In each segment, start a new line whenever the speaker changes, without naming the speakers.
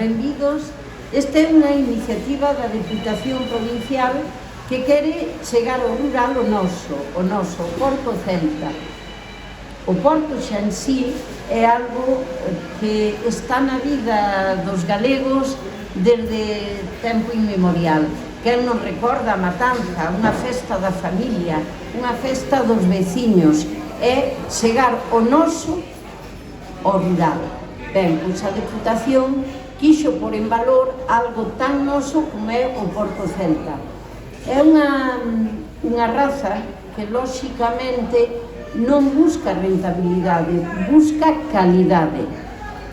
benvidos. Esta é unha iniciativa da Deputación Provincial que quere chegar ao rural o noso Porto Celta. O Porto xa en sí é algo que está na vida dos galegos desde tempo inmemorial. Quen non recorda a matanza, unha festa da familia, unha festa dos veciños, é chegar o noso ao rural. Ben, pois a Deputación quixo por en valor algo tan noso como é o Porto Celta. É unha raza que, lóxicamente, non busca rentabilidade, busca calidade.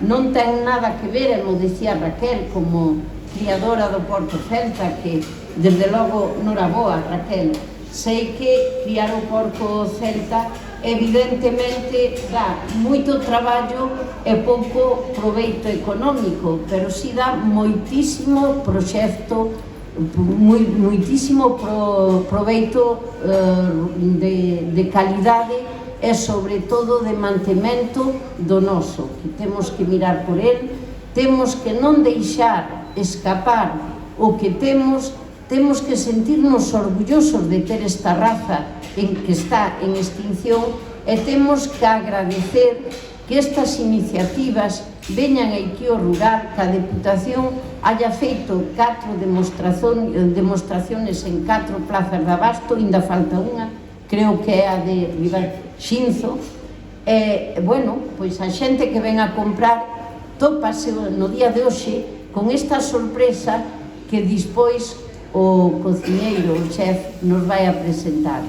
Non ten nada que ver, como decía Raquel, como criadora do Porto Celta, que, desde logo, noraboa, Raquel. Sei que criar o Porto Celta evidentemente dá moito traballo e pouco proveito económico, pero si dá moitísimo proxecto, moitísimo proveito de calidade e sobre todo de mantemento do noso, que temos que mirar por el, temos que non deixar escapar o que temos que sentirnos orgullosos de ter esta raza que está en extinción e temos que agradecer que estas iniciativas veñan aquí ao rural, que a Deputación haya feito 4 demostraciones en 4 plazas de abasto, ainda falta unha, creo que é a de Ribaxinzo, e, bueno, pois a xente que ven a comprar tópase no día de hoxe con esta sorpresa que dispois o cociñeiro, o chef, nos vai a presentar.